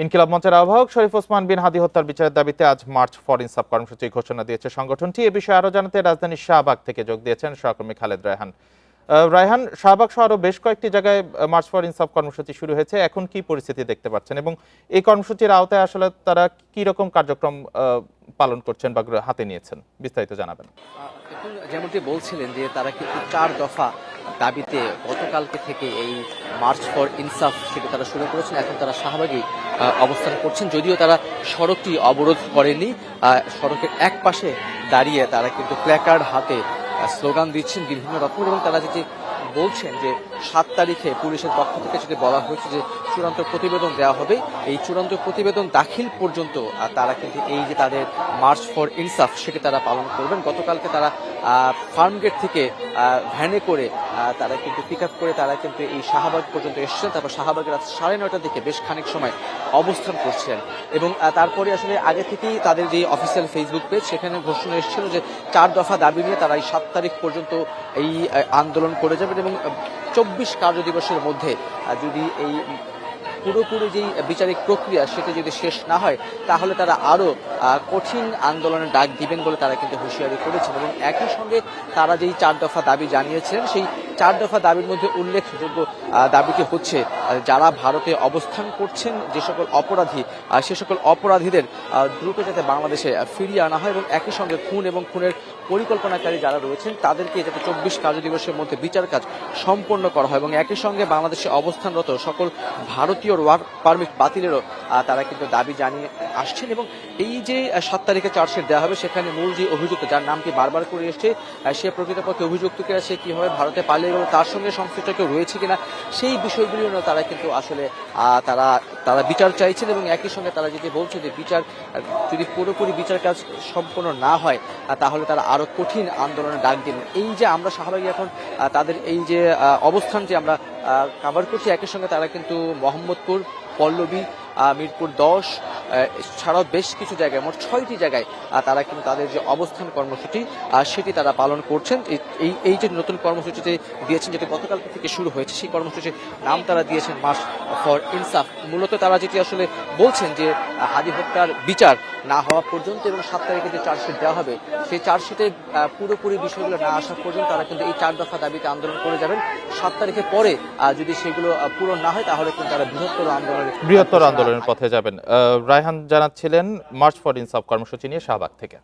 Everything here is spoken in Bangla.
ইনকিলাব মঞ্চের আহ্বায়ক শরীফ ওসমান বিন হাদী হত্যার বিচারের দাবিতে আজ মার্চ ফর ইনসাফ কর্মসূচি ঘোষণা দিয়েছে সংগঠনটি। এ বিষয়ে আরো জানাতে রাজধানীর শাহবাগ থেকে যোগ দিয়েছেন সহকর্মী খালেদ রায়হান। রায়হান, শাহবাগ সহ আরো বেশ কয়েকটি জায়গায় মার্চ ফর ইনসাফ কর্মসূচি শুরু হয়েছে, এখন কি পরিস্থিতি দেখতে পাচ্ছেন এবং এই কর্মসূচির আওতায় আসলে তারা কি রকম কার্যক্রম পালন করছেন বা হাতে নিয়েছেন, বিস্তারিত জানাবেন। যেমনটি বলছিলেন যে তারা কিন্তু 4 দফা দাবিতে গতকালকে থেকে এই মার্চ ফর ইনসাফ সেটা তারা শুরু করেছেন। এখন তারা শাহবাগে অবস্থান করছেন, যদিও তারা সড়কটি অবরোধ করেনি। সড়কের এক পাশে দাঁড়িয়ে তারা কিন্তু প্ল্যাকার্ড হাতে স্লোগান দিচ্ছেন বিভিন্ন রকম, এবং তারা যেটি বলছেন যে 7 তারিখে পুলিশের পক্ষ থেকে যেটি বলা হয়েছে যে চূড়ান্ত প্রতিবেদন দেওয়া হবে, এই চূড়ান্ত প্রতিবেদন দাখিল পর্যন্ত তারা কিন্তু এই যে তাদের মার্চ ফর ইনসাফ সেটি তারা পালন করবেন। গতকালকে তারা ফার্মগেট থেকে ভ্যানে করে তারা কিন্তু পিক আপ করে তারা কিন্তু এই শাহবাগ পর্যন্ত এসেছেন। তারপর শাহবাগের রাত 9:30টার দিকে বেশ খানিক সময় অবস্থান করছেন, এবং তারপরে আসলে আগে থেকেই তাদের যে অফিসিয়াল ফেসবুক পেজ সেখানে ঘোষণা এসেছিল যে 4 দফা দাবি নিয়ে তারা এই 7 তারিখ পর্যন্ত এই আন্দোলন করে যাবেন, এবং 24 কার্য দিবসের মধ্যে যদি এই পুরোপুরি যেই বিচারিক প্রক্রিয়া সেটা যদি শেষ না হয় তাহলে তারা আরো কঠিন আন্দোলনের ডাক দিবেন বলে তারা কিন্তু হুঁশিয়ারি করেছেন। এবং একই সঙ্গে তারা যেই 4 দফা দাবি জানিয়েছেন সেই 4 দফা দাবির মধ্যে উল্লেখযোগ্য দাবিটি হচ্ছে যারা ভারতে অবস্থান করছেন যে সকল অপরাধী সে সকল অপরাধীদের দ্রুত যাতে বাংলাদেশে ফিরিয়ে আনা হয়, এবং একই সঙ্গে খুন এবং খুনের পরিকল্পনাকারী যারা রয়েছেন তাদেরকে যাতে 24 কার্য দিবসের মধ্যে বিচার কাজ সম্পন্ন করা হয়, এবং একই সঙ্গে বাংলাদেশে অবস্থানরত সকল ভারতীয় ওয়ার্ক পারমিট বাতিলেরও তারা কিন্তু দাবি জানিয়ে আসছেন। এবং এই যে 7 তারিখে চার্জশিট দেওয়া হবে সেখানে মূল যে অভিযুক্ত যার নামটি বারবার করে এসছে সে প্রকৃতপক্ষে অভিযুক্তকে সে কিভাবে ভারতে পালিয়ে গেল, তার সঙ্গে সংশ্লিষ্ট কেউ রয়েছে কিনা সেই বিষয়গুলি তারা কিন্তু আসলে তারা বিচার চাইছেন। এবং একই সঙ্গে তারা যদি বলছে যে বিচার যদি পুরোপুরি বিচার কাজ সম্পন্ন না হয় তাহলে তারা আরো কঠিন আন্দোলনের ডাক দিবেন। এই যে আমরা শাহবাগে এখন তাদের এই যে অবস্থান যে আমরা কভার করছি, একই সঙ্গে তারা কিন্তু মোহাম্মদপুর, পল্লবী, মিরপুর 10 ছাড়াও বেশ কিছু জায়গায় মোট 6টি জায়গায় তারা কিন্তু তাদের যে অবস্থান কর্মসূচি সেটি তারা পালন করছেন। এই যে নতুন কর্মসূচিতে দিয়েছেন যেটি গতকাল থেকে শুরু হয়েছে সেই কর্মসূচির নাম তারা দিয়েছেন মার্চ ফর ইনসাফ। মূলত তারা যেটি আসলে বলছেন যে হাদী হত্যার বিচার না হওয়া পর্যন্ত এবং 7 তারিখে যে চার্জশিট দেওয়া হবে সেই চার্জশিটে পুরোপুরি বিষয়গুলো না আসা পর্যন্ত তারা কিন্তু এই 4 দফা দাবিতে আন্দোলন করে যাবেন। 7 তারিখের পরে যদি সেগুলো পূরণ না হয় তাহলে কিন্তু তারা বৃহত্তর আন্দোলনের পথে যাবেন। রায়হান জানাচ্ছিলেন মার্চ ফর ইনসাফ কর্মসূচি নিয়ে শাহবাগ থেকে।